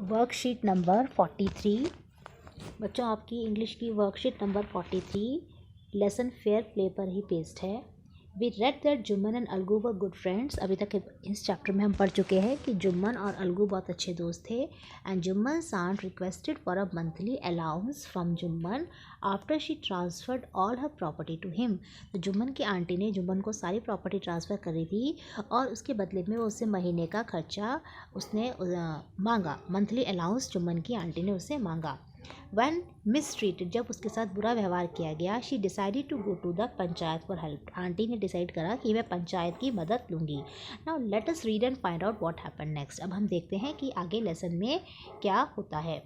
Worksheet number 43। बच्चों, आपकी English की worksheet number 43 lesson fair play पर ही पेस्ट है। We read that Jumman and Alagu were good friends. अभी तक इस चैप्टर में हम पढ़ चुके हैं कि जुम्मन और अलगू बहुत अच्छे दोस्त थे। And Jumman aunt requested for a monthly allowance from Jumman after she transferred all her property to him. तो जुम्मन की आंटी ने जुम्मन को सारी प्रॉपर्टी ट्रांसफ़र करी थी और उसके बदले में वो उससे महीने का खर्चा उसने मांगा। मंथली अलाउंस जुम्मन की आंटी ने उससे मांगा। When mistreated, जब उसके साथ बुरा व्यवहार किया गया, she decided to go to the panchayat for help। Aunty ने डिसाइड करा कि मैं पंचायत की मदद लूँगी। Now let us read and find out what happened next। अब हम देखते हैं कि आगे लेसन में क्या होता है।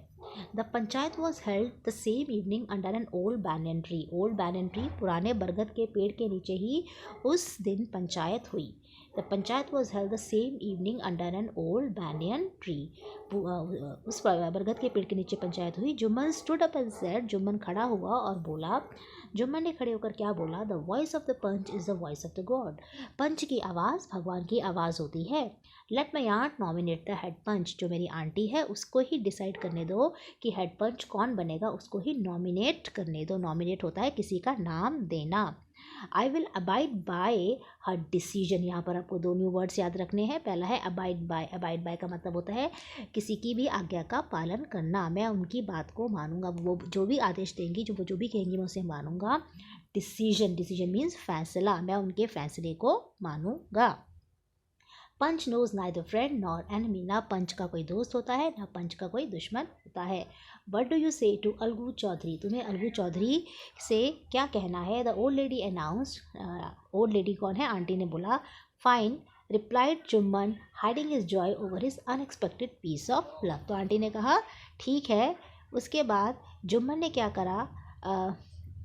The panchayat was held the same evening under an old banyan tree। old banyan tree, पुराने बरगद के पेड़ के नीचे ही उस दिन पंचायत हुई। The panchayat was held the same evening under an old banyan tree। उस बरगद के पेड़ के नीचे पंचायत हुई। Jumman stood up and said, Jumman खड़ा हुआ और बोला। जुम्मन ने खड़े होकर क्या बोला? The voice of the punch is the voice of the god। पंच की आवाज़ भगवान की आवाज़ होती है। Let my aunt nominate the head punch। जो मेरी आंटी है उसको ही डिसाइड करने दो कि हेड पंच कौन बनेगा, उसको ही नॉमिनेट करने दो। नॉमिनेट होता है किसी का नाम देना। I will abide by her decision. यहाँ पर आपको दो न्यू वर्ड्स याद रखने हैं। पहला है अबाइड बाय। अबाइड बाय का मतलब होता है किसी की भी आज्ञा का पालन करना। मैं उनकी बात को मानूंगा, वो जो भी आदेश देंगी, जो भी कहेंगी, मैं उसे मानूंगा। डिसीजन मीन्स फैसला। मैं उनके फैसले को मानूंगा। Panch knows neither friend nor enemy. ना पंच का कोई दोस्त होता है, ना पंच का कोई दुश्मन होता है। What do you say to Alagu Chaudhary. तुम्हें अलगू चौधरी से क्या कहना है? The old lady announced. Old lady कौन है? आंटी ने बोला। Fine replied Jumman hiding his joy over his unexpected piece of luck. तो आंटी ने कहा ठीक है। उसके बाद जुम्मन ने क्या करा?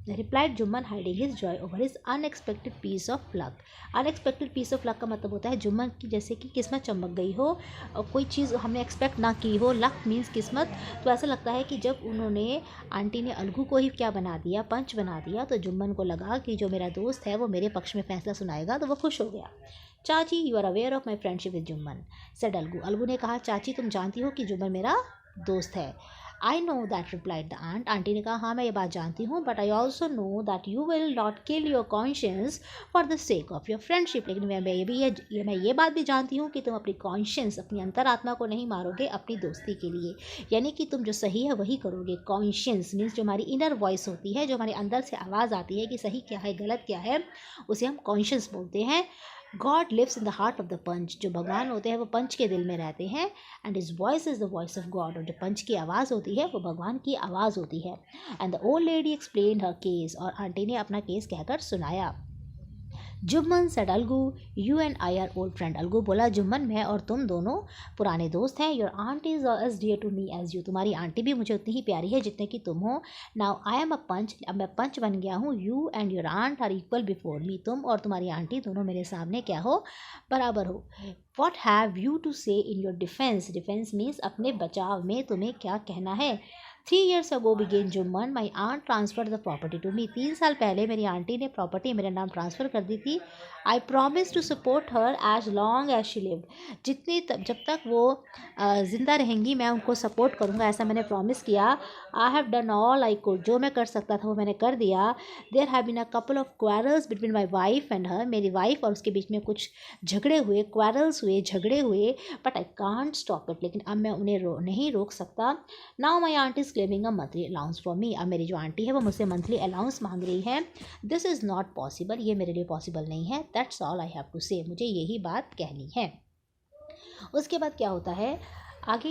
Replied Jumman hiding his joy over his unexpected piece of luck. Unexpected piece of luck का मतलब होता है जुम्मन की जैसे कि किस्मत चमक गई हो और कोई चीज़ हमने एक्सपेक्ट ना की हो। लक मीन्स किस्मत। तो ऐसा लगता है कि जब उन्होंने आंटी ने अलगू को ही क्या बना दिया? पंच बना दिया। तो जुम्मन को लगा कि जो मेरा दोस्त है वो मेरे पक्ष में फैसला सुनाएगा, तो वो खुश हो गया। चाची you are aware of my friendship with Jumman said Alagu. Alagu ने कहा चाची तुम जानती हो कि जुम्मन मेरा दोस्त है। I know that replied the aunt. Aunty ने कहा हाँ मैं ये बात जानती हूँ, but I also know that you will not kill your conscience for the sake of your friendship. लेकिन मैं ये बात भी जानती हूँ कि तुम अपनी कॉन्शियंस, अपनी अंतरात्मा को नहीं मारोगे अपनी दोस्ती के लिए। यानी कि तुम जो सही है वही करोगे। कॉन्शियंस मीन्स जो हमारी इनर वॉइस होती है, जो हमारे अंदर से आवाज़ आती है कि सही क्या है गलत क्या है, उसे हम कॉन्शियस बोलते हैं। God lives in the heart of the panch. जो भगवान होते हैं वो पंच के दिल में रहते हैं। And his voice is the voice of God. और जो पंच की आवाज़ होती है वो भगवान की आवाज़ होती है। And the old lady explain her case. और आंटी ने अपना केस कहकर सुनाया। Jumman said Alagu you and I are old friend. Alagu बोला जुम्मन मैं और तुम दोनों पुराने दोस्त हैं। Your aunt is as dear to me as you. तुम्हारी आंटी भी मुझे उतनी ही प्यारी है जितने कि तुम हो। Now I am a panch. अब मैं पंच बन गया हूँ। You and your aunt are equal before me. तुम और तुम्हारी आंटी दोनों मेरे सामने क्या हो? बराबर हो। वॉट हैव यू टू से in your defence. Defence means अपने बचाव में तुम्हें क्या कहना है? 3 years ago began Jumman my aunt transfer the property to me. 3 साल पहले मेरी आंटी ने प्रॉपर्टी मेरे नाम ट्रांसफ़र कर दी थी। I promise to support her as long as she lived. जब तक वो ज़िंदा रहेंगी मैं उनको सपोर्ट करूँगा, ऐसा मैंने प्रॉमिस किया। I have done all I could. जो मैं कर सकता था वो मैंने कर दिया। There have been a couple of quarrels between my wife and her. मेरी वाइफ और उसके बीच में कुछ झगड़े हुए, क्वारल्स हुए, झगड़े हुए। But I can't stop it. लेकिन अब मैं उन्हें नहीं रोक सकता। Now my aunt is claiming a monthly allowance for me. अब मेरी जो आंटी है वो मुझसे मंथली अलाउंस मांग रही है। This is not possible. ये मेरे लिए पॉसिबल नहीं है। That's all I have to say. मुझे यही बात कहनी है। उसके बाद क्या होता है आगे?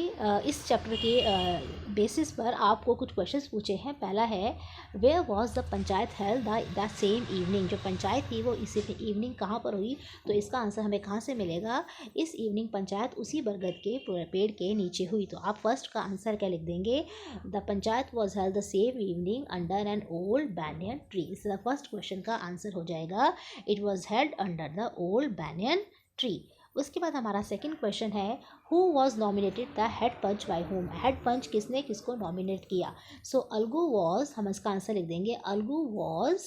इस चैप्टर के बेसिस पर आपको कुछ क्वेश्चंस पूछे हैं। पहला है where was the panchayat held the same evening. जो पंचायत थी वो इसी इवनिंग कहाँ पर हुई? तो इसका आंसर हमें कहाँ से मिलेगा? इस इवनिंग पंचायत उसी बरगद के पेड़ के नीचे हुई। तो आप फर्स्ट का आंसर क्या लिख देंगे? The panchayat was held the same evening under an old banyan tree. इसका फर्स्ट क्वेश्चन का आंसर हो जाएगा it was held under the old banyan tree. उसके बाद हमारा सेकंड क्वेश्चन है who was nominated the head panch by whom. Head panch किसने किसको नॉमिनेट किया? सो अलगू वॉज, हम इसका आंसर लिख देंगे अलगू वॉज,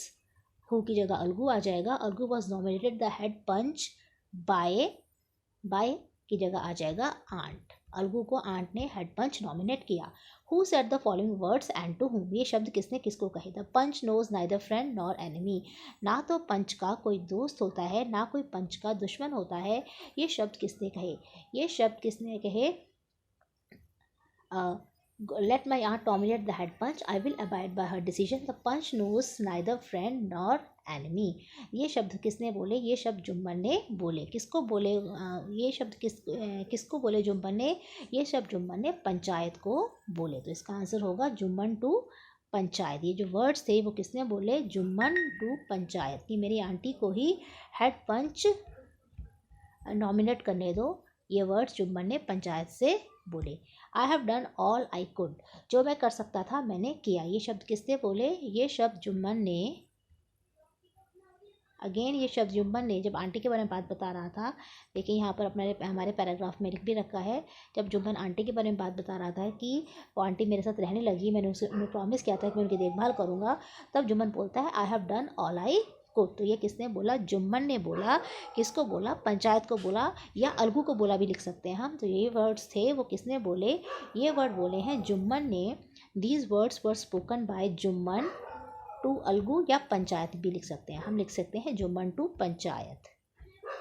हु की जगह अलगू आ जाएगा। Algu was nominated the head panch by की जगह आ जाएगा आंट। अलगू को आंट ने हेड पंच नॉमिनेट किया। Who said the following words and to whom, ये शब्द किसने किसको कहे। The panch knows neither friend nor enemy, ना तो पंच का कोई दोस्त होता है ना कोई पंच का दुश्मन होता है। ये शब्द किसने कहे, ये शब्द किसने कहे। Let my aunt dominate the head punch. I will abide by her decision. The punch knows neither friend nor enemy. ये शब्द किसने बोले, ये शब्द जुम्मन ने बोले। किसको बोले, ये शब्द किसको बोले जुम्मन ने, ये शब्द जुम्मन ने पंचायत को बोले। तो इसका आंसर होगा जुम्मन टू पंचायत। ये जो वर्ड्स थे वो किसने बोले, जुम्मन टू पंचायत, कि मेरी आंटी को ही हेड पंच नॉमिनेट करने दो। ये वर्ड्स जुम्मन ने पंचायत से बोले। आई have done all I could, जो मैं कर सकता था मैंने किया। ये शब्द किसने बोले, ये शब्द जुम्मन ने। अगेन ये शब्द जुम्मन ने जब आंटी के बारे में बात बता रहा था, देखिए यहाँ पर अपने हमारे पैराग्राफ में लिख भी रखा है। जब जुम्मन आंटी के बारे में बात बता रहा था कि वो आंटी मेरे साथ रहने लगी, मैंने उन्हें प्रॉमिस किया था कि मैं उनकी देखभाल करूँगा, तब जुम्मन बोलता है आई have done all I could. तो ये किसने बोला, जुम्मन ने बोला। किसको बोला, पंचायत को बोला, या अलगू को बोला भी लिख सकते हैं हम। तो ये वर्ड्स थे वो किसने बोले, ये वर्ड बोले हैं जुम्मन ने। These words were spoken by Jumman to Algu, या पंचायत भी लिख सकते हैं हम, लिख सकते हैं जुम्मन टू पंचायत।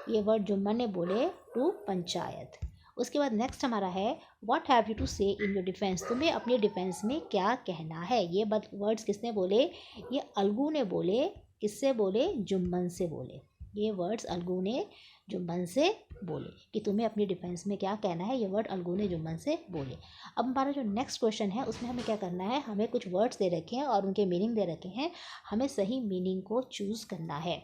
ये वर्ड जुम्मन ने बोले टू पंचायत। उसके बाद नेक्स्ट हमारा है व्हाट हैव यू टू से इन योर डिफेंस, तुम्हें अपने डिफेंस में क्या कहना है। ये वर्ड्स किसने बोले, ये अलगू ने बोले। किससे बोले, जुम्मन से बोले। ये वर्ड्स अलगू ने जुम्मन से बोले कि तुम्हें अपनी डिफेंस में क्या कहना है। ये वर्ड अलगू ने जुम्मन से बोले। अब हमारा जो नेक्स्ट क्वेश्चन है उसमें हमें क्या करना है, हमें कुछ वर्ड्स दे रखे हैं और उनके मीनिंग दे रखे हैं, हमें सही मीनिंग को चूज़ करना है।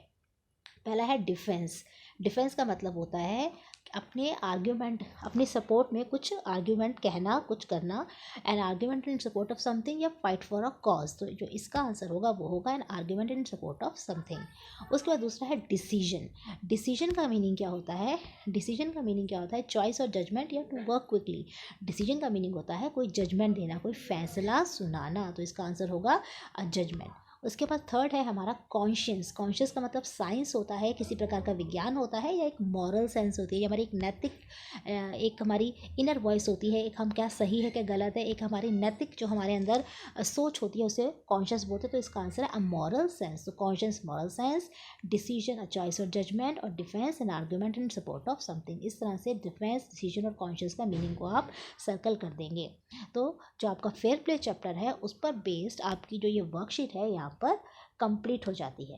पहला है डिफेंस। डिफेंस का मतलब होता है अपने आर्ग्यूमेंट, अपने सपोर्ट में कुछ आर्ग्यूमेंट कहना, कुछ करना। An argument in support of something या फाइट फॉर अ कॉज। तो जो इसका आंसर होगा वो होगा an argument in support of something. उसके बाद दूसरा है डिसीजन। डिसीजन का मीनिंग क्या होता है, डिसीजन का मीनिंग क्या होता है, चॉइस और जजमेंट या टू वर्क क्विकली। डिसीजन का मीनिंग होता है कोई जजमेंट देना, कोई फैसला सुनाना। तो इसका आंसर होगा जजमेंट। उसके बाद थर्ड है हमारा कॉन्शियस। कॉन्शियस का मतलब साइंस होता है, किसी प्रकार का विज्ञान होता है, या एक मॉरल सेंस होती है, या हमारी एक नैतिक, एक हमारी इनर वॉइस होती है, एक हम क्या सही है क्या गलत है, एक हमारी नैतिक जो हमारे अंदर सोच होती है उसे कॉन्शियस बोलते हैं। तो इसका आंसर है अ मॉरल सेंस। तो conscious, moral sense, decision, a choice और जजमेंट, और defence and argument in support of something. इस तरह से डिफेंस, डिसीजन और कॉन्शियस का मीनिंग को आप सर्कल कर देंगे। तो जो आपका फेयर प्ले चैप्टर है उस पर बेस्ड आपकी जो ये वर्कशीट है यहाँ पर कंप्लीट हो जाती है।